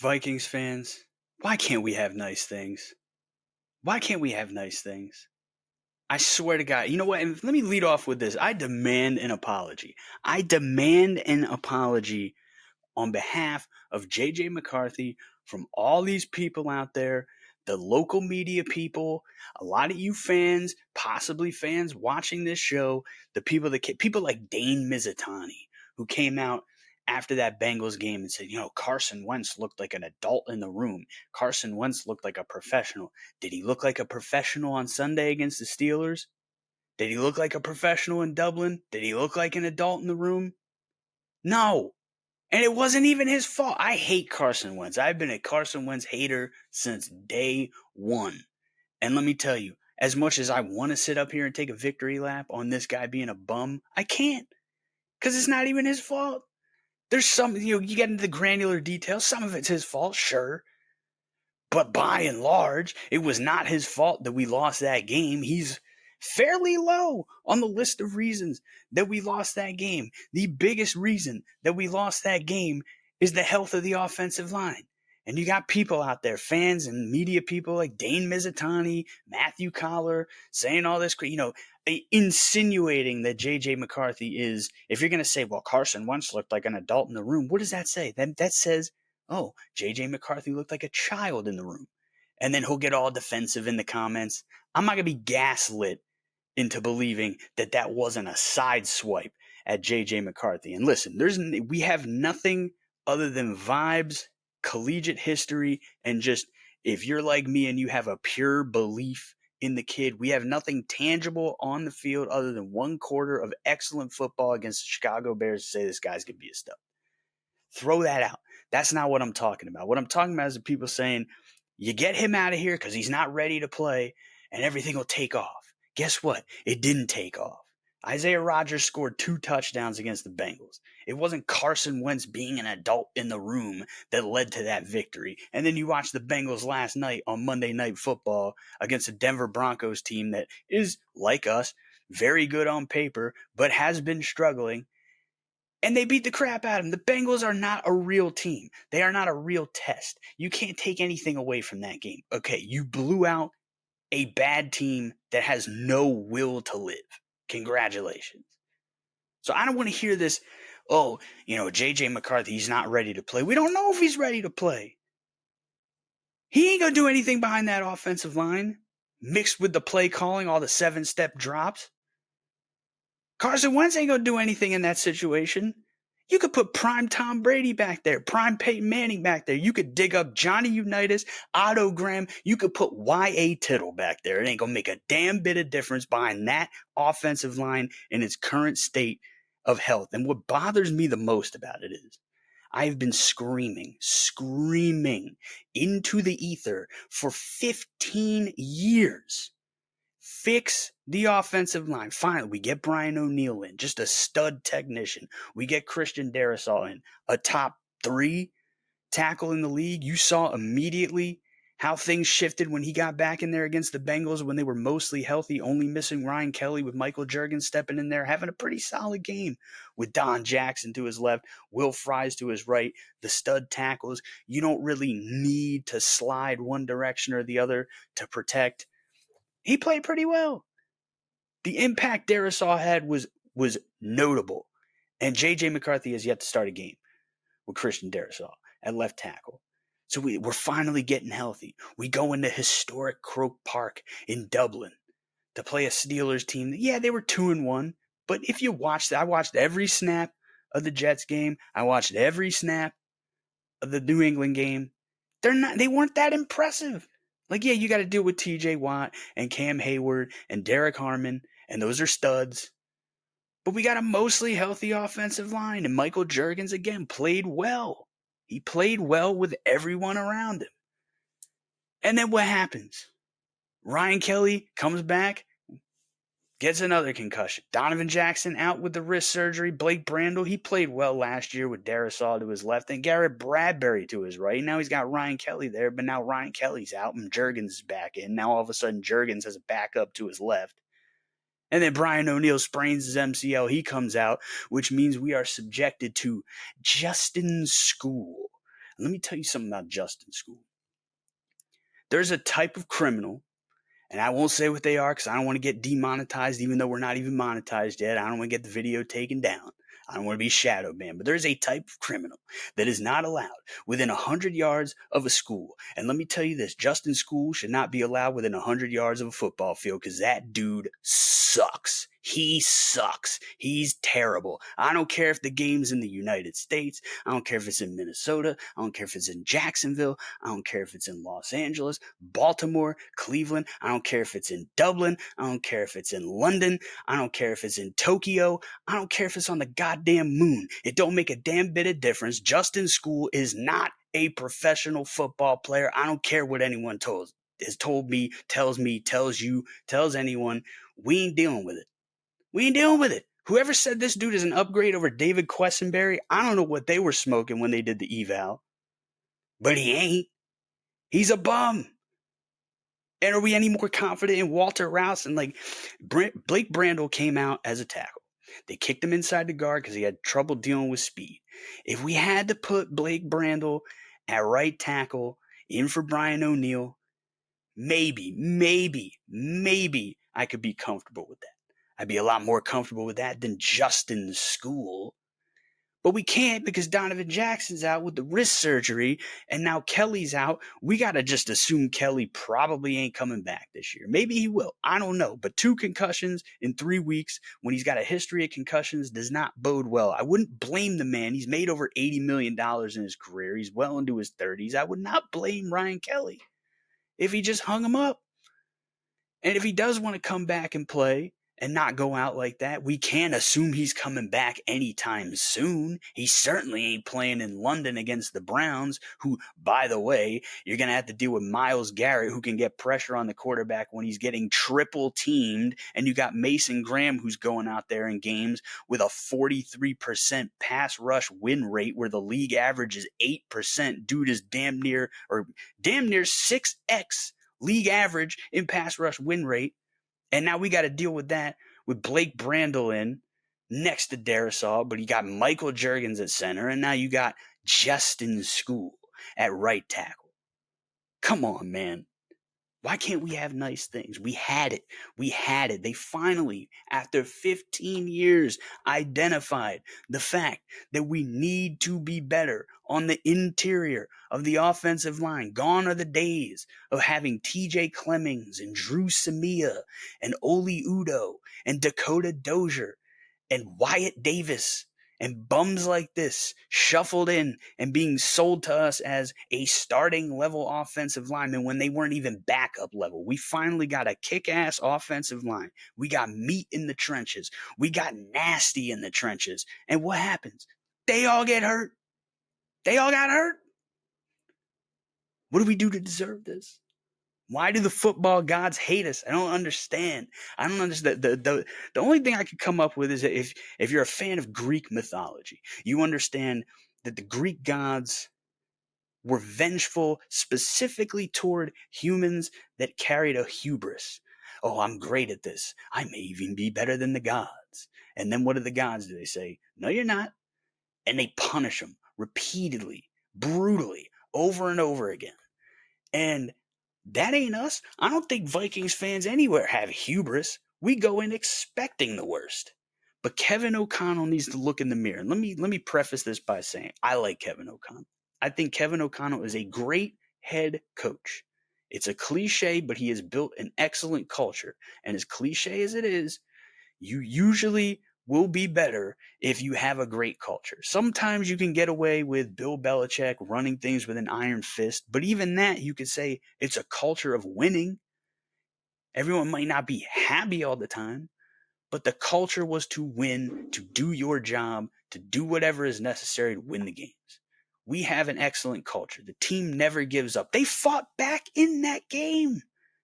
Vikings fans, why can't we have nice things? Why can't we have nice things? I swear to God. You know what? And let me lead off with this. I demand an apology. I demand an apology on behalf of JJ McCarthy from all these people out there, the local media people, a lot of you fans, possibly fans watching this show, the people like Dane Mizutani who came out after that Bengals game and said, Carson Wentz looked like an adult in the room. Carson Wentz looked like a professional. Did he look like a professional on Sunday against the Steelers? Did he look like a professional in Dublin? Did he look like an adult in the room? No. And it wasn't even his fault. I hate Carson Wentz. I've been a Carson Wentz hater since day one. And let me tell you, as much as I want to sit up here and take a victory lap on this guy being a bum, I can't. Because it's not even his fault. There's some, you get into the granular details. Some of it's his fault, sure. But by and large, it was not his fault that we lost that game. He's fairly low on the list of reasons that we lost that game. The biggest reason that we lost that game is the health of the offensive line. And you got people out there, fans and media people like Dane Mizutani, Matthew Collar, saying all this, insinuating that J.J. McCarthy is, if you're going to say, well, Carson Wentz looked like an adult in the room, what does that say? That says, oh, J.J. McCarthy looked like a child in the room. And then he'll get all defensive in the comments. I'm not going to be gaslit into believing that that wasn't a side swipe at J.J. McCarthy. And listen, we have nothing other than vibes, collegiate history, and just if you're like me and you have a pure belief in the kid, we have nothing tangible on the field other than one quarter of excellent football against the Chicago Bears to say this guy's going to be a stud. Throw that out. That's not what I'm talking about. What I'm talking about is the people saying, you get him out of here because he's not ready to play and everything will take off. Guess what? It didn't take off. Isaiah Rodgers scored 2 touchdowns against the Bengals. It wasn't Carson Wentz being an adult in the room that led to that victory. And then you watch the Bengals last night on Monday Night Football against a Denver Broncos team that is, like us, very good on paper, but has been struggling. And they beat the crap out of them. The Bengals are not a real team. They are not a real test. You can't take anything away from that game. Okay, you blew out a bad team that has no will to live. Congratulations. So I don't want to hear this, J.J. McCarthy, he's not ready to play. We don't know if he's ready to play. He ain't going to do anything behind that offensive line, mixed with the play calling, all the 7-step drops. Carson Wentz ain't going to do anything in that situation. You could put prime Tom Brady back there, prime Peyton Manning back there. You could dig up Johnny Unitas, Otto Graham. You could put Y.A. Tittle back there. It ain't going to make a damn bit of difference behind that offensive line in its current state of health. And what bothers me the most about it is I've been screaming into the ether for 15 years. Fix the offensive line. Finally, we get Brian O'Neill in, just a stud technician. We get Christian Darrisaw in, a top 3 tackle in the league. You saw immediately how things shifted when he got back in there against the Bengals when they were mostly healthy, only missing Ryan Kelly with Michael Juergens stepping in there, having a pretty solid game with Don Jackson to his left, Will Fries to his right, the stud tackles. You don't really need to slide one direction or the other to protect. He played pretty well. The impact Darrisaw had was notable. And J.J. McCarthy has yet to start a game with Christian Darrisaw at left tackle. So we're finally getting healthy. We go into historic Croke Park in Dublin to play a Steelers team. Yeah, they were 2-1. But if you watched, I watched every snap of the Jets game. I watched every snap of the New England game. They weren't that impressive. Like, yeah, you got to deal with TJ Watt and Cam Hayward and Derek Harmon, and those are studs. But we got a mostly healthy offensive line, and Michael Juergens, again, played well. He played well with everyone around him. And then what happens? Ryan Kelly comes back, gets another concussion. Donovan Jackson out with the wrist surgery. Blake Brandel, he played well last year with Darrisaw to his left and Garrett Bradbury to his right. Now he's got Ryan Kelly there, but now Ryan Kelly's out and Juergens is back in. Now all of a sudden Juergens has a backup to his left. And then Brian O'Neill sprains his MCL. He comes out, which means we are subjected to Justin School. And let me tell you something about Justin School. There's a type of criminal, and I won't say what they are because I don't want to get demonetized, even though we're not even monetized yet. I don't want to get the video taken down. I don't want to be shadow banned, but there's a type of criminal that is not allowed within 100 yards of a school. And let me tell you this, Justin School should not be allowed within 100 yards of a football field because that dude sucks. He sucks. He's terrible. I don't care if the game's in the United States. I don't care if it's in Minnesota. I don't care if it's in Jacksonville. I don't care if it's in Los Angeles, Baltimore, Cleveland. I don't care if it's in Dublin. I don't care if it's in London. I don't care if it's in Tokyo. I don't care if it's on the goddamn moon. It don't make a damn bit of difference. Justin School is not a professional football player. I don't care what anyone has told me, tells you, tells anyone. We ain't dealing with it. We ain't dealing with it. Whoever said this dude is an upgrade over David Quessenberry, I don't know what they were smoking when they did the eval. But he ain't. He's a bum. And are we any more confident in Walter Rouse? And like Blake Brandel came out as a tackle. They kicked him inside the guard because he had trouble dealing with speed. If we had to put Blake Brandel at right tackle in for Brian O'Neill, maybe I could be comfortable with that. I'd be a lot more comfortable with that than Justin School. But we can't because Donovan Jackson's out with the wrist surgery, and now Kelly's out. We got to just assume Kelly probably ain't coming back this year. Maybe he will. I don't know. But 2 concussions in 3 weeks when he's got a history of concussions does not bode well. I wouldn't blame the man. He's made over $80 million in his career. He's well into his 30s. I would not blame Ryan Kelly if he just hung him up. And if he does want to come back and play and not go out like that, we can't assume he's coming back anytime soon. He certainly ain't playing in London against the Browns, who, by the way, you're going to have to deal with Myles Garrett, who can get pressure on the quarterback when he's getting triple teamed. And you got Mason Graham, who's going out there in games with a 43% pass rush win rate, where the league average is 8%. Dude is damn near 6x league average in pass rush win rate. And now we got to deal with that with Blake Brandel in next to Darisaw, but you got Michael Juergens at center, and now you got Justin School at right tackle. Come on, man. Why can't we have nice things? We had it. They finally, after 15 years, identified the fact that we need to be better on the interior of the offensive line. Gone are the days of having TJ Clemmings and Drew Samia and Oli Udoh and Dakota Dozier and Wyatt Davis and bums like this shuffled in and being sold to us as a starting level offensive lineman when they weren't even backup level. We finally got a kick-ass offensive line. We got meat in the trenches. We got nasty in the trenches. And what happens? They all get hurt. They all got hurt. What do we do to deserve this? Why do the football gods hate us? I don't understand. The only thing I could come up with is that if you're a fan of Greek mythology, you understand that the Greek gods were vengeful specifically toward humans that carried a hubris. Oh, I'm great at this. I may even be better than the gods. And then what do the gods do? They say, no, you're not. And they punish them repeatedly, brutally, over and over again. And that ain't us. I don't think Vikings fans anywhere have hubris. We go in expecting the worst. But Kevin O'Connell needs to look in the mirror. And let me preface this by saying I like Kevin O'Connell. I think Kevin O'Connell is a great head coach. It's a cliche, but he has built an excellent culture. And as cliche as it is, you usually will be better if you have a great culture. Sometimes you can get away with Bill Belichick running things with an iron fist, but even that, you could say it's a culture of winning. Everyone might not be happy all the time, but the culture was to win, to do your job, to do whatever is necessary to win the games. We have an excellent culture. The team never gives up. They fought back in that game.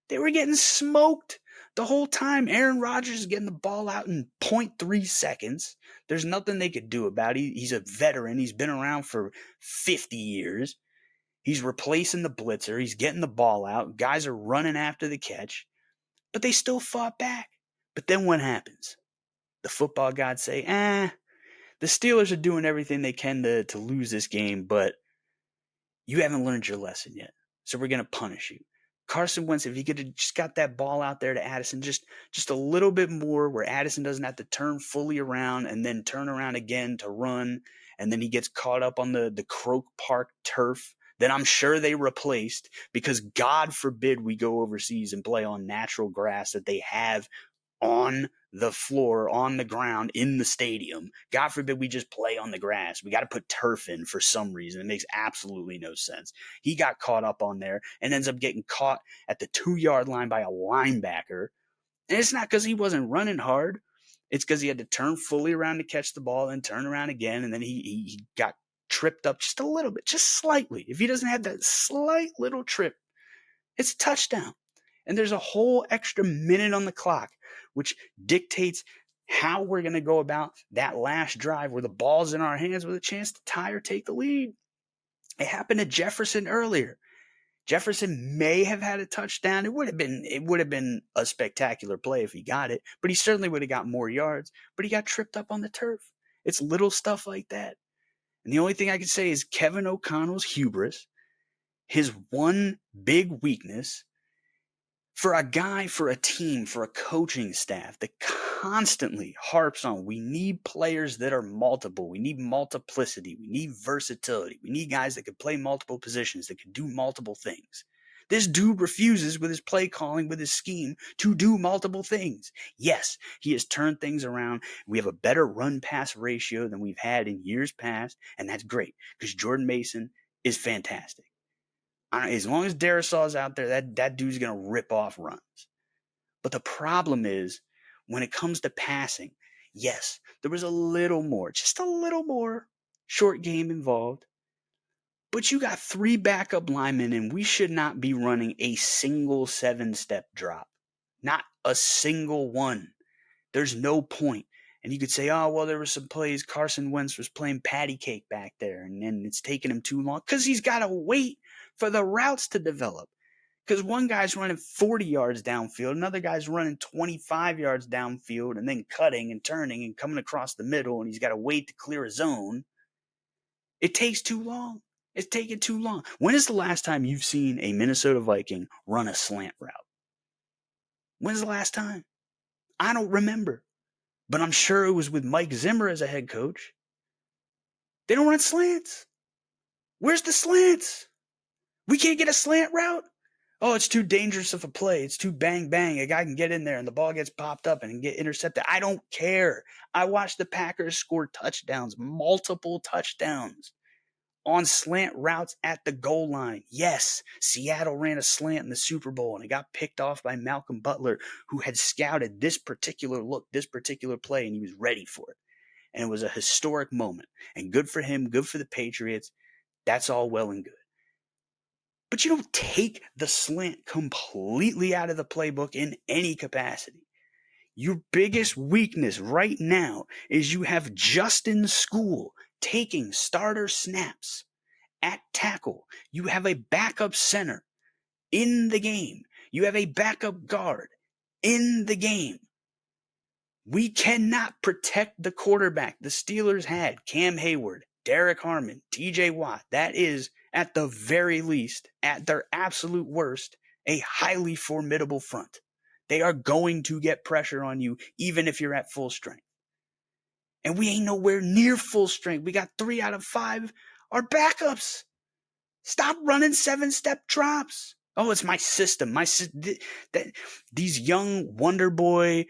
They were getting smoked the whole time. Aaron Rodgers is getting the ball out in 0.3 seconds. There's nothing they could do about it. He's a veteran. He's been around for 50 years. He's replacing the blitzer. He's getting the ball out. Guys are running after the catch. But they still fought back. But then what happens? The football gods say, the Steelers are doing everything they can to lose this game, but You haven't learned your lesson yet, so we're going to punish you. Carson Wentz, if he could have just got that ball out there to Addison just a little bit more where Addison doesn't have to turn fully around and then turn around again to run, and then he gets caught up on the Croke Park turf, then I'm sure they replaced, because God forbid we go overseas and play on natural grass that they have on the floor, on the ground, in the stadium. God forbid we just play on the grass. We got to put turf in for some reason. It makes absolutely no sense. He got caught up on there and ends up getting caught at the 2-yard line by a linebacker. And it's not because he wasn't running hard. It's because he had to turn fully around to catch the ball and turn around again. And then he got tripped up just a little bit, just slightly. If he doesn't have that slight little trip, it's a touchdown. And there's a whole extra minute on the clock, which dictates how we're going to go about that last drive where the ball's in our hands with a chance to tie or take the lead. It happened to Jefferson earlier. Jefferson may have had a touchdown. It would have been a spectacular play if he got it, but he certainly would have got more yards. But he got tripped up on the turf. It's little stuff like that. And the only thing I can say is Kevin O'Connell's hubris, his one big weakness, for a guy, for a team, for a coaching staff that constantly harps on, we need players that are multiple. We need multiplicity. We need versatility. We need guys that can play multiple positions, that can do multiple things. This dude refuses with his play calling, with his scheme, to do multiple things. Yes, he has turned things around. We have a better run-pass ratio than we've had in years past, and that's great because Jordan Mason is fantastic. As long as Darisaw's out there, that dude's going to rip off runs. But the problem is, when it comes to passing, yes, there was a little more, just a little more short game involved. But you got 3 backup linemen, and we should not be running a single 7-step drop. Not a single one. There's no point. And you could say, oh, well, there were some plays. Carson Wentz was playing patty cake back there, and then it's taking him too long because he's got to wait for the routes to develop. Because one guy's running 40 yards downfield, another guy's running 25 yards downfield, and then cutting and turning and coming across the middle, and he's got to wait to clear a zone. It takes too long. It's taking too long. When is the last time you've seen a Minnesota Viking run a slant route? When's the last time? I don't remember. But I'm sure it was with Mike Zimmer as a head coach. They don't run slants. Where's the slants? We can't get a slant route? Oh, it's too dangerous of a play. It's too bang, bang. A guy can get in there and the ball gets popped up and get intercepted. I don't care. I watched the Packers score touchdowns, multiple touchdowns, on slant routes at the goal line. Yes, Seattle ran a slant in the Super Bowl and it got picked off by Malcolm Butler, who had scouted this particular look, this particular play, and he was ready for it. And it was a historic moment. And good for him, good for the Patriots. That's all well and good. But you don't take the slant completely out of the playbook in any capacity. Your biggest weakness right now is you have Justin School taking starter snaps at tackle. You have a backup center in the game. You have a backup guard in the game. We cannot protect the quarterback. The Steelers had Cam Hayward, Derek Harmon, TJ Watt. That is, at the very least, at their absolute worst, a highly formidable front. They are going to get pressure on you even if you're at full strength. And we ain't nowhere near full strength. We got 3 out of 5 are backups. Stop running 7-step drops. Oh, it's my system. These young Wonder Boy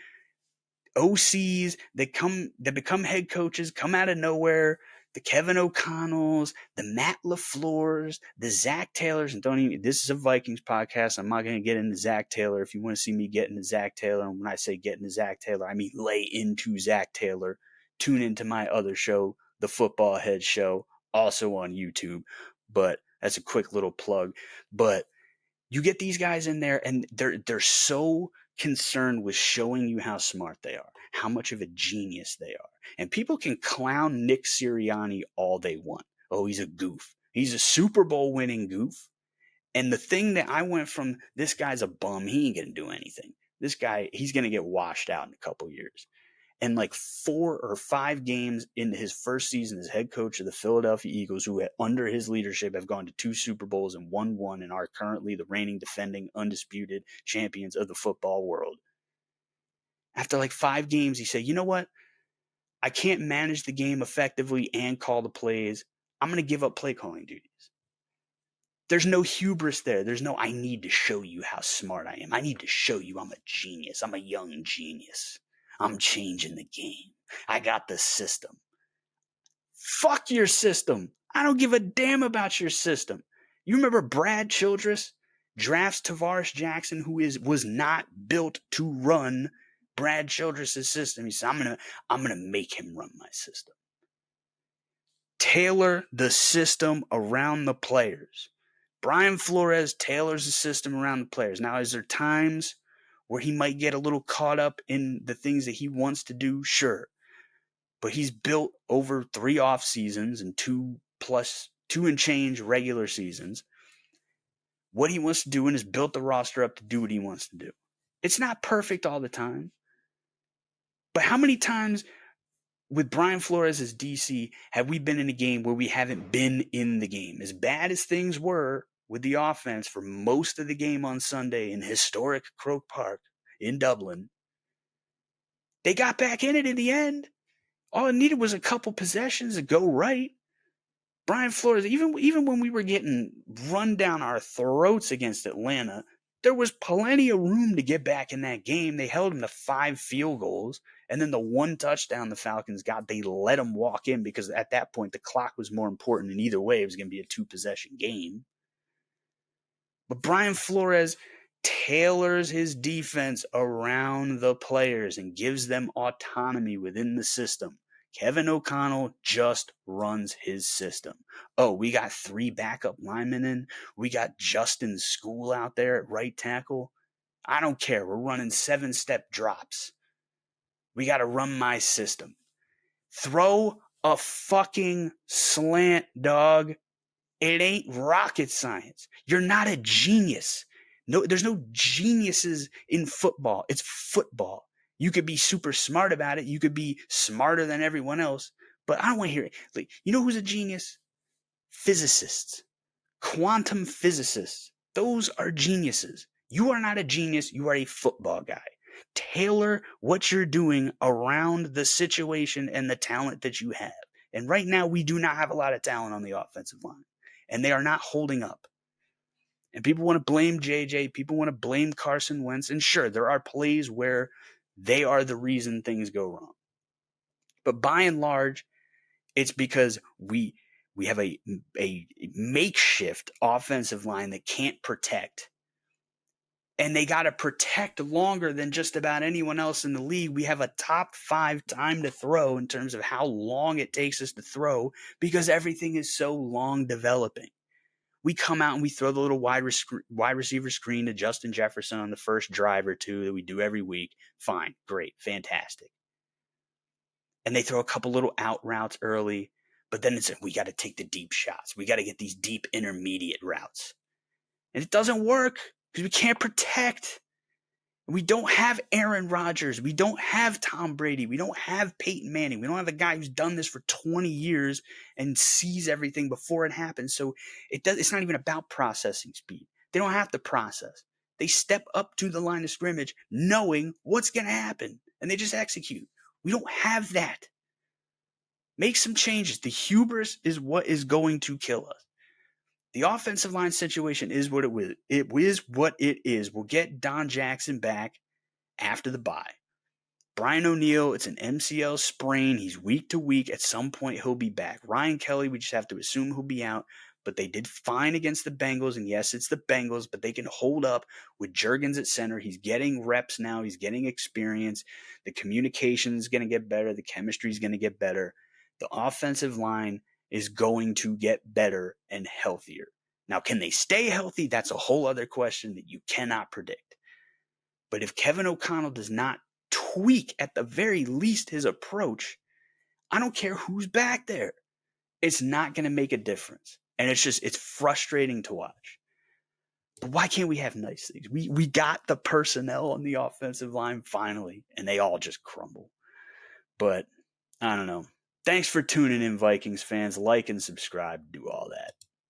OCs that become head coaches, come out of nowhere. The Kevin O'Connells, the Matt LaFleurs, the Zach Taylors, and this is a Vikings podcast. I'm not going to get into Zach Taylor. If you want to see me get into Zach Taylor, and when I say get into Zach Taylor, I mean lay into Zach Taylor. Tune into my other show, the Football Head Show, also on YouTube. But that's a quick little plug. But you get these guys in there, and they're so concerned with showing you how smart they are, how much of a genius they are. And people can clown Nick Sirianni all they want. Oh, he's a goof. He's a Super Bowl winning goof. And the thing that I went from, this guy's a bum, he ain't going to do anything. This guy, he's going to get washed out in a couple years. And like 4 or 5 games into his first season as head coach of the Philadelphia Eagles, who under his leadership have gone to 2 Super Bowls and won one and are currently the reigning, defending, undisputed champions of the football world. After like 5 games, he said, you know what? I can't manage the game effectively and call the plays. I'm going to give up play calling duties. There's no hubris there. There's no, I need to show you how smart I am. I need to show you I'm a genius. I'm a young genius. I'm changing the game. I got the system. Fuck your system. I don't give a damn about your system. You remember Brad Childress drafts Tavares Jackson, who was not built to run Brad Childress' system. He said, I'm gonna make him run my system. Tailor the system around the players. Brian Flores tailors the system around the players. Now, is there times where he might get a little caught up in the things that he wants to do? Sure. But he's built over 3 off seasons and 2 and change regular seasons what he wants to do and has built the roster up to do what he wants to do. It's not perfect all the time. But how many times with Brian Flores as DC have we been in a game where we haven't been in the game? As bad as things were with the offense for most of the game on Sunday in historic Croke Park in Dublin, they got back in it in the end. All it needed was a couple possessions to go right. Brian Flores, even when we were getting run down our throats against Atlanta, there was plenty of room to get back in that game. They held them to 5 field goals, and then the 1 touchdown the Falcons got, they let them walk in because at that point the clock was more important, and either way it was going to be a 2-possession game. But Brian Flores tailors his defense around the players and gives them autonomy within the system. Kevin O'Connell just runs his system. Oh, we got 3 backup linemen in. We got Justin School out there at right tackle. I don't care. We're running 7-step drops. We got to run my system. Throw a fucking slant, dog. It ain't rocket science. You're not a genius. No, there's no geniuses in football. It's football. You could be super smart about it. You could be smarter than everyone else. But I don't want to hear it. Like, you know who's a genius? Physicists. Quantum physicists. Those are geniuses. You are not a genius. You are a football guy. Tailor what you're doing around the situation and the talent that you have. And right now, we do not have a lot of talent on the offensive line. And they are not holding up. And people want to blame JJ. People want to blame Carson Wentz. And sure, there are plays where they are the reason things go wrong. But by and large, it's because we have a makeshift offensive line that can't protect. And they got to protect longer than just about anyone else in the league. We have a top 5 time to throw in terms of how long it takes us to throw because everything is so long developing. We come out and we throw the little wide receiver screen to Justin Jefferson on the first drive or 2 that we do every week. Fine, great, fantastic. And they throw a couple little out routes early, but then it's we got to take the deep shots. We got to get these deep intermediate routes. And it doesn't work because we can't protect. We don't have Aaron Rodgers. We don't have Tom Brady. We don't have Peyton Manning. We don't have a guy who's done this for 20 years and sees everything before it happens. So it's not even about processing speed. They don't have to process. They step up to the line of scrimmage knowing what's going to happen, and they just execute. We don't have that. Make some changes. The hubris is what is going to kill us. The offensive line situation is what it is. It is what it is. We'll get Don Jackson back after the bye. Brian O'Neill, it's an MCL sprain. He's week to week. At some point, he'll be back. Ryan Kelly, we just have to assume he'll be out. But they did fine against the Bengals. And yes, it's the Bengals, but they can hold up with Juergens at center. He's getting reps now. He's getting experience. The communication is going to get better. The chemistry is going to get better. The offensive line is going to get better and healthier. Now, can they stay healthy? That's a whole other question that you cannot predict. But if Kevin O'Connell does not tweak at the very least his approach, I don't care who's back there. It's not going to make a difference. And it's frustrating to watch. But why can't we have nice things? We got the personnel on the offensive line finally, and they all just crumble. But I don't know. Thanks for tuning in, Vikings fans. Like and subscribe. Do all that.